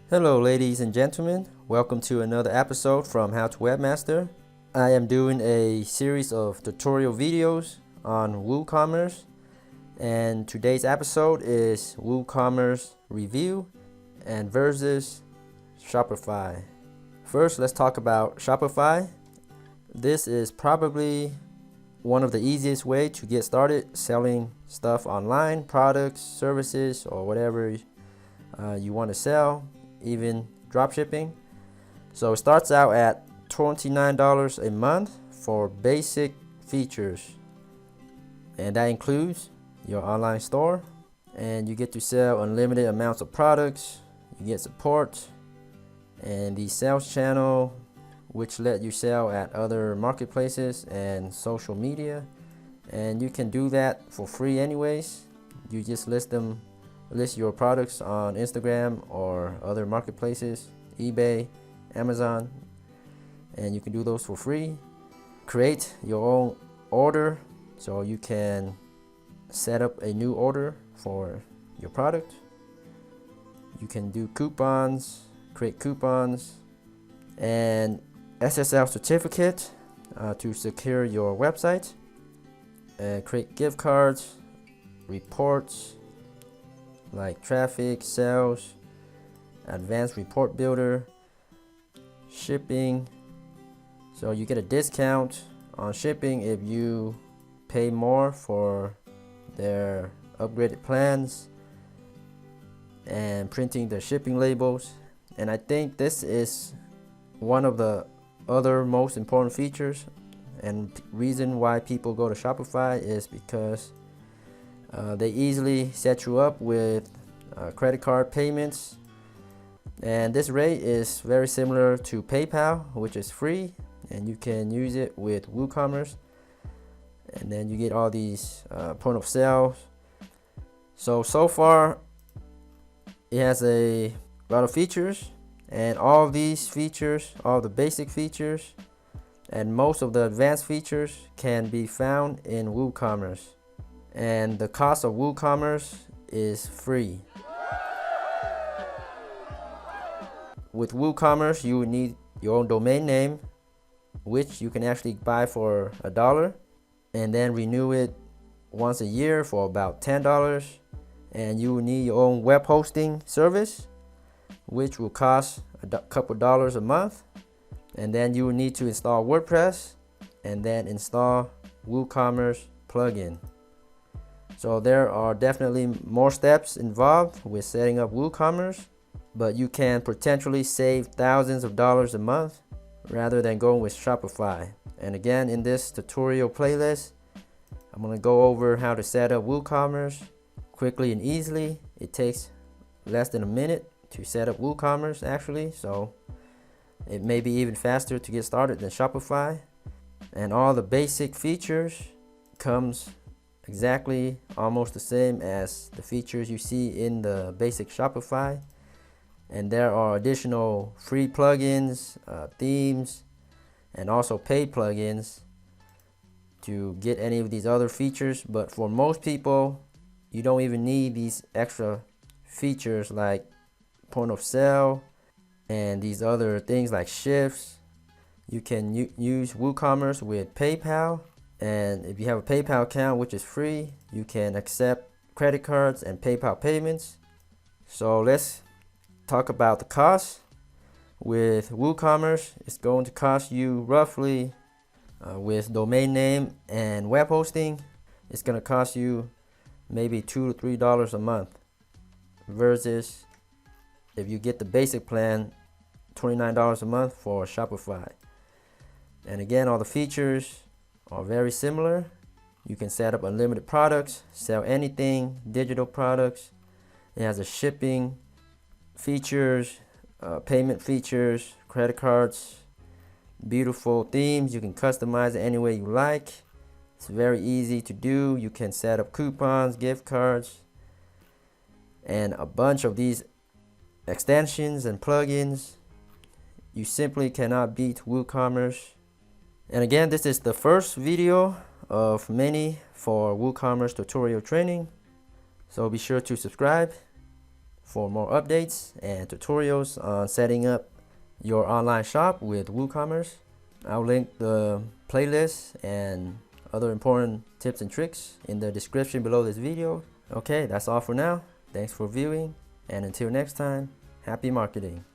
Hello ladies and gentlemen, welcome to another episode from How to Webmaster. I am doing a series of tutorial videos on Woocommerce, and today's episode is Woocommerce review and versus Shopify. First, let's talk about Shopify. This is probably one of the easiest way to get started selling stuff online, products, services, or whatever you want to sell, even dropshipping. So it starts out at $29 a month for basic features, and that includes your online store, and you get to sell unlimited amounts of products. You get support and the sales channel, which let you sell at other marketplaces and social media, and you can do that for free anyways. You just list your products on Instagram or other marketplaces, eBay, Amazon, and you can do those for free. Create your own order, so you can set up a new order for your product. You can do coupons, create coupons, and SSL certificate to secure your website, and create gift cards, reports like traffic, sales, advanced report builder, shipping. So you get a discount on shipping if you pay more for their upgraded plans, and printing the shipping labels. And I think this is one of the other most important features, and reason why people go to Shopify is because they easily set you up with credit card payments, and this rate is very similar to PayPal, which is free, and you can use it with Woocommerce, and then you get all these point of sale. So far it has a lot of features, and all these features, all the basic features and most of the advanced features can be found in Woocommerce. And the cost of Woocommerce is free. With Woocommerce, you would need your own domain name, which you can actually buy for $1, and then renew it once a year for about $10. And you will need your own web hosting service, which will cost a couple dollars a month. And then you will need to install WordPress and then install Woocommerce plugin. So there are definitely more steps involved with setting up Woocommerce, but you can potentially save thousands of dollars a month rather than going with Shopify. And again, in this tutorial playlist, I'm going to go over how to set up Woocommerce quickly and easily. It takes less than a minute to set up Woocommerce actually, so it may be even faster to get started than Shopify. And all the basic features comes exactly almost the same as the features you see in the basic Shopify, and there are additional free plugins, themes, and also paid plugins to get any of these other features. But for most people, you don't even need these extra features like point of sale and these other things like shifts. You can use Woocommerce with PayPal, and if you have a PayPal account, which is free, you can accept credit cards and PayPal payments. So let's talk about the cost. With Woocommerce, it's going to cost you roughly, with domain name and web hosting, it's going to cost you maybe $2 to $3 a month, versus if you get the basic plan, $29 a month for Shopify. And again, all the features are very similar. You can set up unlimited products, sell anything, digital products. It has a shipping features, payment features, credit cards, beautiful themes. You can customize it any way you like. It's very easy to do. You can set up coupons, gift cards, and a bunch of these extensions and plugins. You simply cannot beat Woocommerce. And again, this is the first video of many for Woocommerce tutorial training, so be sure to subscribe for more updates and tutorials on setting up your online shop with WooCommerce. I'll link the playlist and other important tips and tricks in the description below this video. Okay, that's all for now. Thanks for viewing, and until next time, happy marketing.